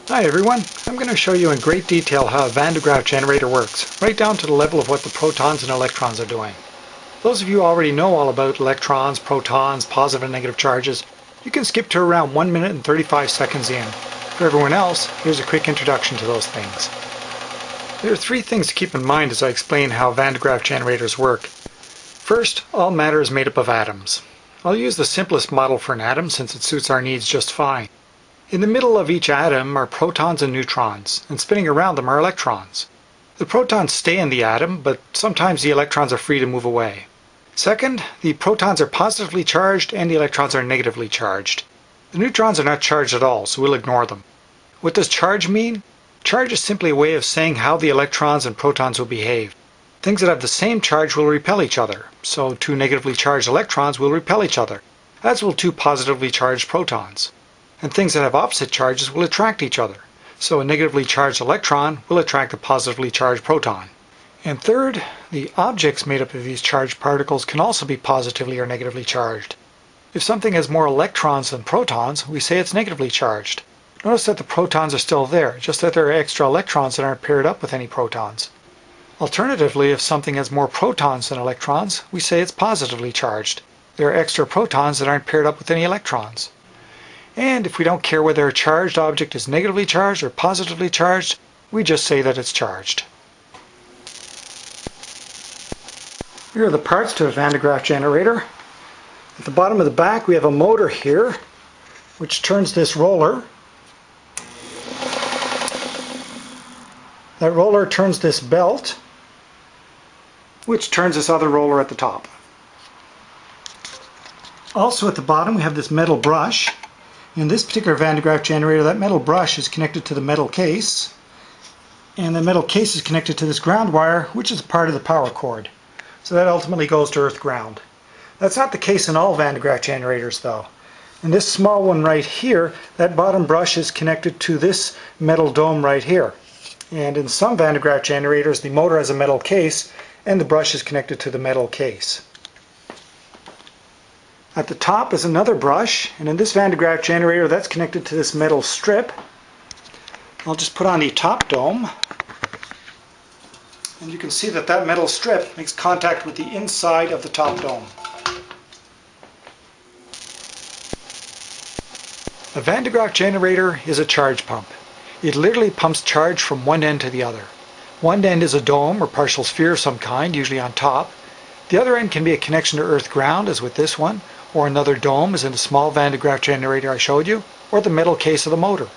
Hi everyone, I'm going to show you in great detail how a Van de Graaff generator works, right down to the level of what the protons and electrons are doing. Those of you who already know all about electrons, protons, positive and negative charges, you can skip to around 1 minute and 35 seconds in. For everyone else, here's a quick introduction to those things. There are three things to keep in mind as I explain how Van de Graaff generators work. First, all matter is made up of atoms. I'll use the simplest model for an atom since it suits our needs just fine. In the middle of each atom are protons and neutrons, and spinning around them are electrons. The protons stay in the atom, but sometimes the electrons are free to move away. Second, the protons are positively charged and the electrons are negatively charged. The neutrons are not charged at all, so we'll ignore them. What does charge mean? Charge is simply a way of saying how the electrons and protons will behave. Things that have the same charge will repel each other, so two negatively charged electrons will repel each other, as will two positively charged protons. And things that have opposite charges will attract each other. So a negatively charged electron will attract a positively charged proton. And third, the objects made up of these charged particles can also be positively or negatively charged. If something has more electrons than protons, we say it's negatively charged. Notice that the protons are still there, just that there are extra electrons that aren't paired up with any protons. Alternatively, if something has more protons than electrons, we say it's positively charged. There are extra protons that aren't paired up with any electrons. And if we don't care whether a charged object is negatively charged or positively charged, we just say that it's charged. Here are the parts to a Van de Graaff generator. At the bottom of the back we have a motor here, which turns this roller. That roller turns this belt, which turns this other roller at the top. Also at the bottom we have this metal brush. In this particular Van de Graaff generator, that metal brush is connected to the metal case, and the metal case is connected to this ground wire, which is part of the power cord. So that ultimately goes to earth ground. That's not the case in all Van de Graaff generators though. In this small one right here, that bottom brush is connected to this metal dome right here. And in some Van de Graaff generators, the motor has a metal case, and the brush is connected to the metal case. At the top is another brush, and in this Van de Graaff generator that's connected to this metal strip. I'll just put on the top dome, and you can see that that metal strip makes contact with the inside of the top dome. A Van de Graaff generator is a charge pump. It literally pumps charge from one end to the other. One end is a dome or partial sphere of some kind, usually on top. The other end can be a connection to earth ground, as with this one, or another dome, as in the small Van de Graaff generator I showed you, or the metal case of the motor.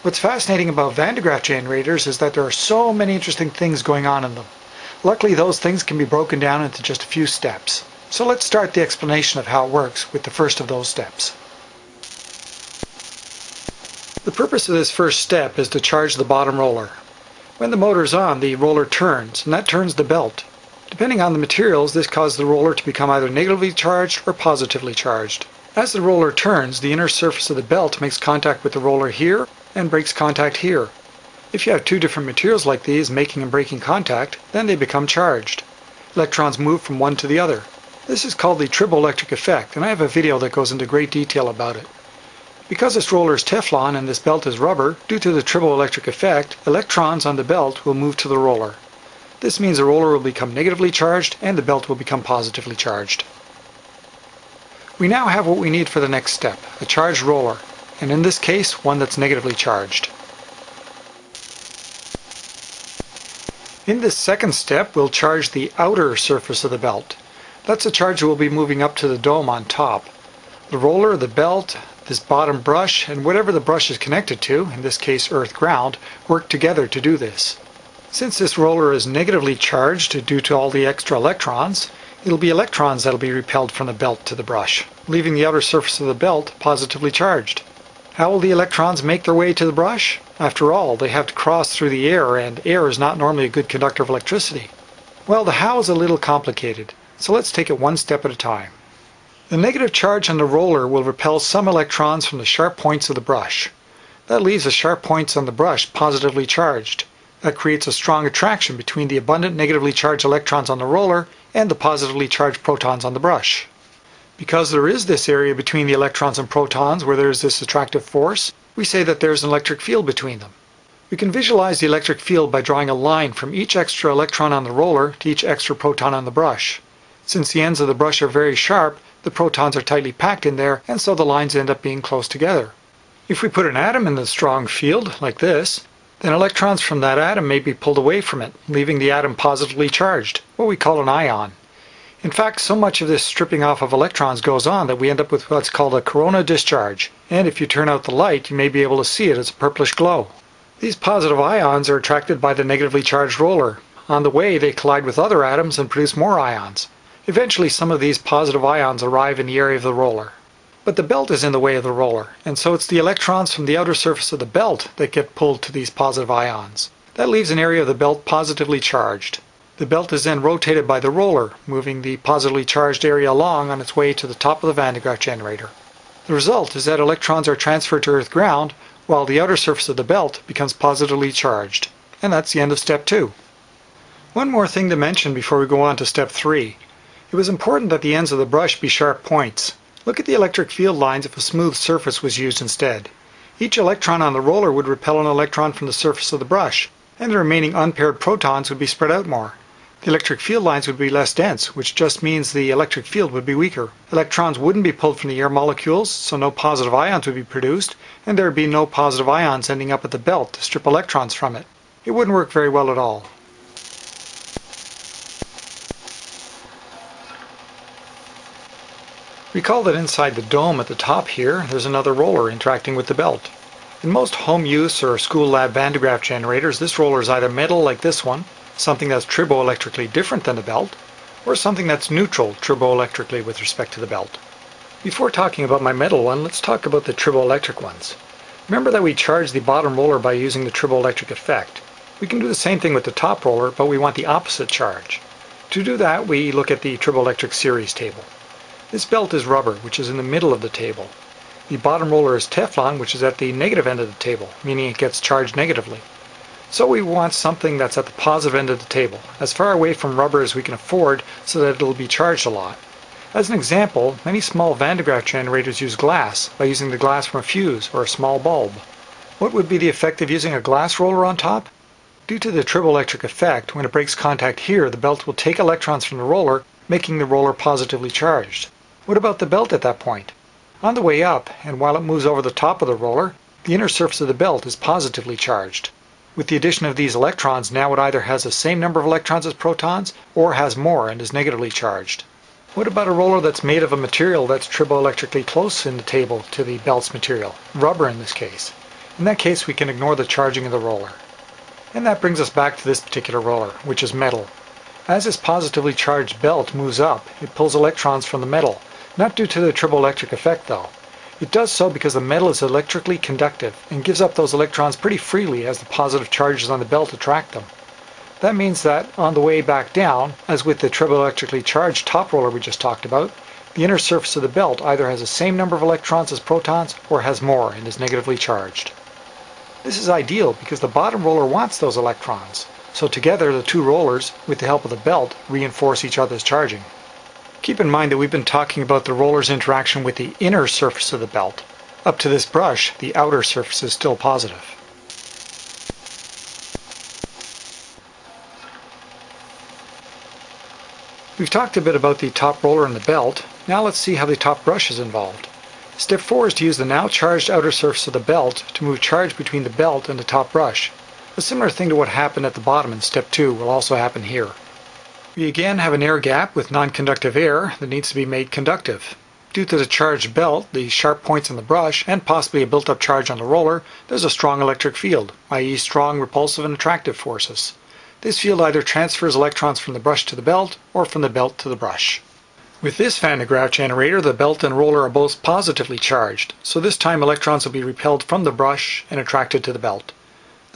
What's fascinating about Van de Graaff generators is that there are so many interesting things going on in them. Luckily, those things can be broken down into just a few steps. So let's start the explanation of how it works with the first of those steps. The purpose of this first step is to charge the bottom roller. When the motor is on, the roller turns, and that turns the belt. Depending on the materials, this causes the roller to become either negatively charged or positively charged. As the roller turns, the inner surface of the belt makes contact with the roller here and breaks contact here. If you have two different materials like these making and breaking contact, then they become charged. Electrons move from one to the other. This is called the triboelectric effect, and I have a video that goes into great detail about it. Because this roller is Teflon and this belt is rubber, due to the triboelectric effect, electrons on the belt will move to the roller. This means the roller will become negatively charged and the belt will become positively charged. We now have what we need for the next step, a charged roller, and in this case, one that's negatively charged. In this second step, we'll charge the outer surface of the belt. That's a charge that will be moving up to the dome on top. The roller, the belt, this bottom brush, and whatever the brush is connected to, in this case earth ground, work together to do this. Since this roller is negatively charged due to all the extra electrons, it'll be electrons that'll be repelled from the belt to the brush, leaving the outer surface of the belt positively charged. How will the electrons make their way to the brush? After all, they have to cross through the air, and air is not normally a good conductor of electricity. Well, the how is a little complicated, so let's take it one step at a time. The negative charge on the roller will repel some electrons from the sharp points of the brush. That leaves the sharp points on the brush positively charged. That creates a strong attraction between the abundant negatively charged electrons on the roller and the positively charged protons on the brush. Because there is this area between the electrons and protons where there is this attractive force, we say that there's an electric field between them. We can visualize the electric field by drawing a line from each extra electron on the roller to each extra proton on the brush. Since the ends of the brush are very sharp, the protons are tightly packed in there, and so the lines end up being close together. If we put an atom in the strong field, like this, then electrons from that atom may be pulled away from it, leaving the atom positively charged, what we call an ion. In fact, so much of this stripping off of electrons goes on that we end up with what's called a corona discharge, and if you turn out the light, you may be able to see it as a purplish glow. These positive ions are attracted by the negatively charged roller. On the way, they collide with other atoms and produce more ions. Eventually, some of these positive ions arrive in the area of the roller. But the belt is in the way of the roller, and so it's the electrons from the outer surface of the belt that get pulled to these positive ions. That leaves an area of the belt positively charged. The belt is then rotated by the roller, moving the positively charged area along on its way to the top of the Van de Graaff generator. The result is that electrons are transferred to Earth ground, while the outer surface of the belt becomes positively charged. And that's the end of step 2. One more thing to mention before we go on to step 3. It was important that the ends of the brush be sharp points. Look at the electric field lines if a smooth surface was used instead. Each electron on the roller would repel an electron from the surface of the brush, and the remaining unpaired protons would be spread out more. The electric field lines would be less dense, which just means the electric field would be weaker. Electrons wouldn't be pulled from the air molecules, so no positive ions would be produced, and there would be no positive ions ending up at the belt to strip electrons from it. It wouldn't work very well at all. Recall that inside the dome at the top here, there's another roller interacting with the belt. In most home use or school lab Van de Graaff generators, this roller is either metal like this one, something that's triboelectrically different than the belt, or something that's neutral triboelectrically with respect to the belt. Before talking about my metal one, let's talk about the triboelectric ones. Remember that we charge the bottom roller by using the triboelectric effect. We can do the same thing with the top roller, but we want the opposite charge. To do that, we look at the triboelectric series table. This belt is rubber, which is in the middle of the table. The bottom roller is Teflon, which is at the negative end of the table, meaning it gets charged negatively. So we want something that's at the positive end of the table, as far away from rubber as we can afford so that it'll be charged a lot. As an example, many small Van de Graaff generators use glass by using the glass from a fuse or a small bulb. What would be the effect of using a glass roller on top? Due to the triboelectric effect, when it breaks contact here, the belt will take electrons from the roller, making the roller positively charged. What about the belt at that point? On the way up, and while it moves over the top of the roller, the inner surface of the belt is positively charged. With the addition of these electrons, now it either has the same number of electrons as protons, or has more and is negatively charged. What about a roller that's made of a material that's triboelectrically close in the table to the belt's material, rubber in this case? In that case, we can ignore the charging of the roller. And that brings us back to this particular roller, which is metal. As this positively charged belt moves up, it pulls electrons from the metal, not due to the triboelectric effect though. It does so because the metal is electrically conductive and gives up those electrons pretty freely as the positive charges on the belt attract them. That means that on the way back down, as with the triboelectrically charged top roller we just talked about, the inner surface of the belt either has the same number of electrons as protons or has more and is negatively charged. This is ideal because the bottom roller wants those electrons, so together the two rollers, with the help of the belt, reinforce each other's charging. Keep in mind that we've been talking about the roller's interaction with the inner surface of the belt. Up to this brush, the outer surface is still positive. We've talked a bit about the top roller and the belt. Now let's see how the top brush is involved. Step 4 is to use the now charged outer surface of the belt to move charge between the belt and the top brush. A similar thing to what happened at the bottom in step 2 will also happen here. We again have an air gap with non-conductive air that needs to be made conductive. Due to the charged belt, the sharp points on the brush, and possibly a built-up charge on the roller, there's a strong electric field, i.e. strong repulsive and attractive forces. This field either transfers electrons from the brush to the belt, or from the belt to the brush. With this Van de Graaff generator, the belt and roller are both positively charged, so this time electrons will be repelled from the brush and attracted to the belt.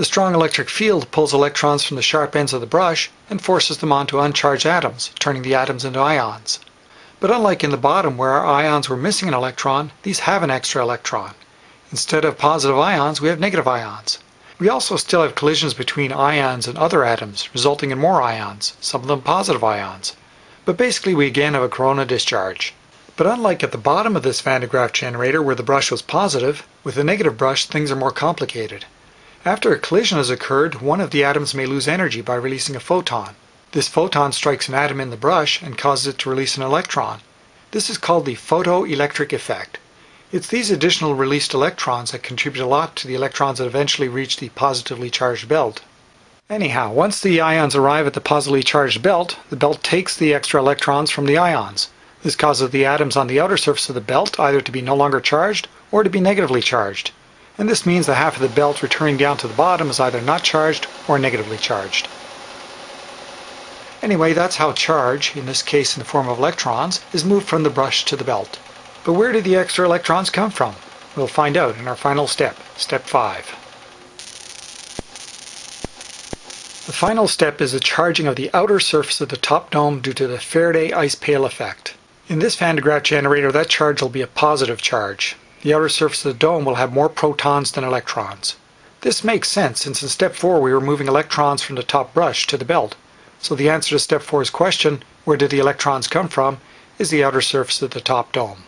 The strong electric field pulls electrons from the sharp ends of the brush and forces them onto uncharged atoms, turning the atoms into ions. But unlike in the bottom where our ions were missing an electron, these have an extra electron. Instead of positive ions, we have negative ions. We also still have collisions between ions and other atoms, resulting in more ions, some of them positive ions. But basically we again have a corona discharge. But unlike at the bottom of this Van de Graaff generator where the brush was positive, with the negative brush things are more complicated. After a collision has occurred, one of the atoms may lose energy by releasing a photon. This photon strikes an atom in the brush and causes it to release an electron. This is called the photoelectric effect. It's these additional released electrons that contribute a lot to the electrons that eventually reach the positively charged belt. Anyhow, once the ions arrive at the positively charged belt, the belt takes the extra electrons from the ions. This causes the atoms on the outer surface of the belt either to be no longer charged or to be negatively charged. And this means the half of the belt returning down to the bottom is either not charged or negatively charged. Anyway, that's how charge, in this case in the form of electrons, is moved from the brush to the belt. But where do the extra electrons come from? We'll find out in our final step, step 5. The final step is the charging of the outer surface of the top dome due to the Faraday ice pail effect. In this Van de Graaff generator, that charge will be a positive charge. The outer surface of the dome will have more protons than electrons. This makes sense since in step 4 we were moving electrons from the top brush to the belt. So the answer to step 4's question, where did the electrons come from, is the outer surface of the top dome.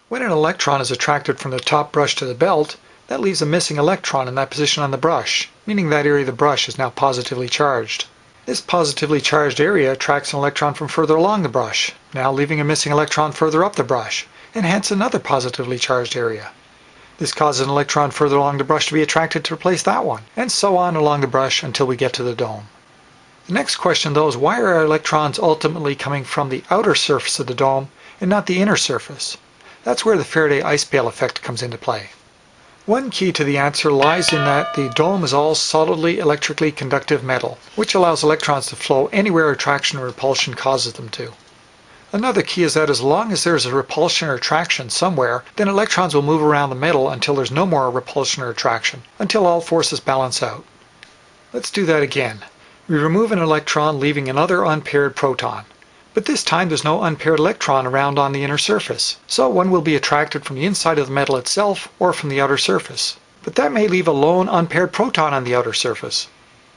When an electron is attracted from the top brush to the belt, that leaves a missing electron in that position on the brush, meaning that area of the brush is now positively charged. This positively charged area attracts an electron from further along the brush, now leaving a missing electron further up the brush, and hence another positively charged area. This causes an electron further along the brush to be attracted to replace that one, and so on along the brush until we get to the dome. The next question though is why are our electrons ultimately coming from the outer surface of the dome and not the inner surface? That's where the Faraday ice pail effect comes into play. One key to the answer lies in that the dome is all solidly electrically conductive metal, which allows electrons to flow anywhere attraction or repulsion causes them to. Another key is that as long as there is a repulsion or attraction somewhere, then electrons will move around the metal until there's no more repulsion or attraction, until all forces balance out. Let's do that again. We remove an electron, leaving another unpaired proton. But this time there's no unpaired electron around on the inner surface, so one will be attracted from the inside of the metal itself or from the outer surface. But that may leave a lone unpaired proton on the outer surface.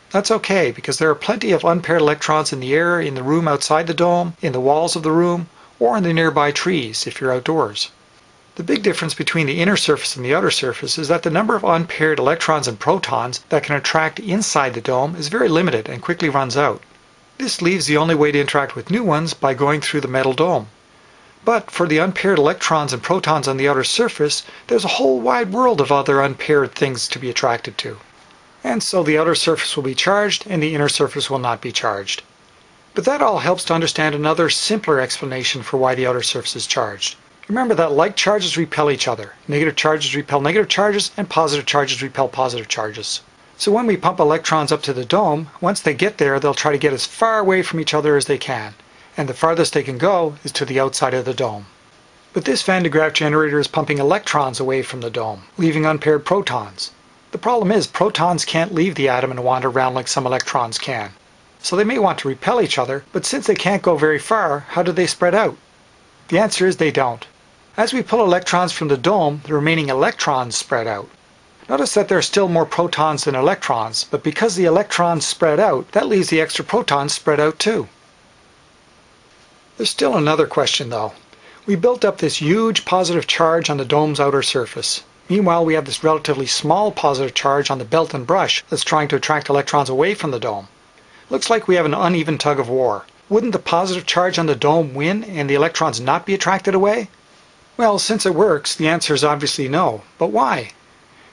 That's okay, because there are plenty of unpaired electrons in the air, in the room outside the dome, in the walls of the room, or in the nearby trees if you're outdoors. The big difference between the inner surface and the outer surface is that the number of unpaired electrons and protons that can attract inside the dome is very limited and quickly runs out. This leaves the only way to interact with new ones by going through the metal dome. But for the unpaired electrons and protons on the outer surface, there's a whole wide world of other unpaired things to be attracted to. And so the outer surface will be charged and the inner surface will not be charged. But that all helps to understand another simpler explanation for why the outer surface is charged. Remember that like charges repel each other. Negative charges repel negative charges, and positive charges repel positive charges. So when we pump electrons up to the dome, once they get there, they'll try to get as far away from each other as they can. And the farthest they can go is to the outside of the dome. But this Van de Graaff generator is pumping electrons away from the dome, leaving unpaired protons. The problem is protons can't leave the atom and wander around like some electrons can. So they may want to repel each other, but since they can't go very far, how do they spread out? The answer is they don't. As we pull electrons from the dome, the remaining electrons spread out. Notice that there are still more protons than electrons, but because the electrons spread out, that leaves the extra protons spread out too. There's still another question though. We built up this huge positive charge on the dome's outer surface. Meanwhile, we have this relatively small positive charge on the belt and brush that's trying to attract electrons away from the dome. Looks like we have an uneven tug of war. Wouldn't the positive charge on the dome win and the electrons not be attracted away? Well, since it works, the answer is obviously no. But why?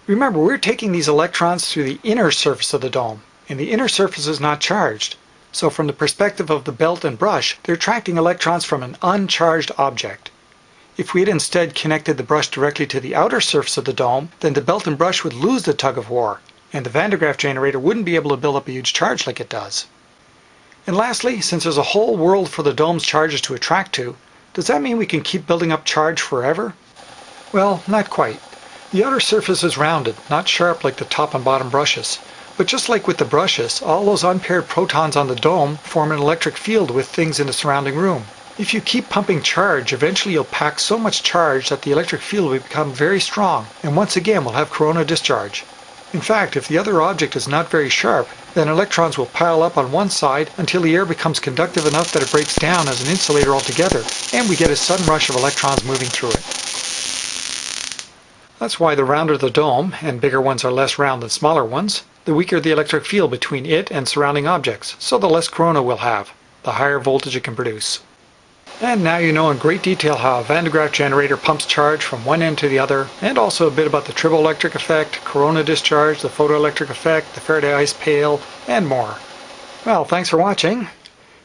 Remember, we're taking these electrons through the inner surface of the dome, and the inner surface is not charged. So from the perspective of the belt and brush, they're attracting electrons from an uncharged object. If we had instead connected the brush directly to the outer surface of the dome, then the belt and brush would lose the tug of war, and the Van de Graaff generator wouldn't be able to build up a huge charge like it does. And lastly, since there's a whole world for the dome's charges to attract to, does that mean we can keep building up charge forever? Well, not quite. The outer surface is rounded, not sharp like the top and bottom brushes. But just like with the brushes, all those unpaired protons on the dome form an electric field with things in the surrounding room. If you keep pumping charge, eventually you'll pack so much charge that the electric field will become very strong, and once again we'll have corona discharge. In fact, if the other object is not very sharp, then electrons will pile up on one side until the air becomes conductive enough that it breaks down as an insulator altogether, and we get a sudden rush of electrons moving through it. That's why the rounder the dome, and bigger ones are less round than smaller ones, the weaker the electric field between it and surrounding objects, so the less corona we'll have, the higher voltage it can produce. And now you know in great detail how a Van de Graaff generator pumps charge from one end to the other, and also a bit about the triboelectric effect, corona discharge, the photoelectric effect, the Faraday ice pail, and more. Well, thanks for watching.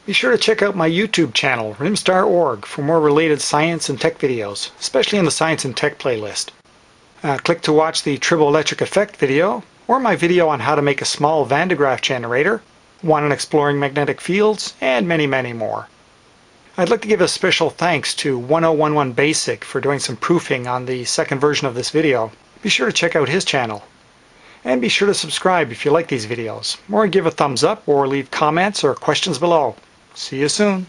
Be sure to check out my YouTube channel, rimstar.org, for more related science and tech videos, especially in the Science and Tech playlist. Click to watch the triboelectric effect video, or my video on how to make a small Van de Graaff generator, one on exploring magnetic fields, and many, many more. I'd like to give a special thanks to 1011 Basic for doing some proofing on the second version of this video. Be sure to check out his channel. And be sure to subscribe if you like these videos, or give a thumbs up or leave comments or questions below. See you soon.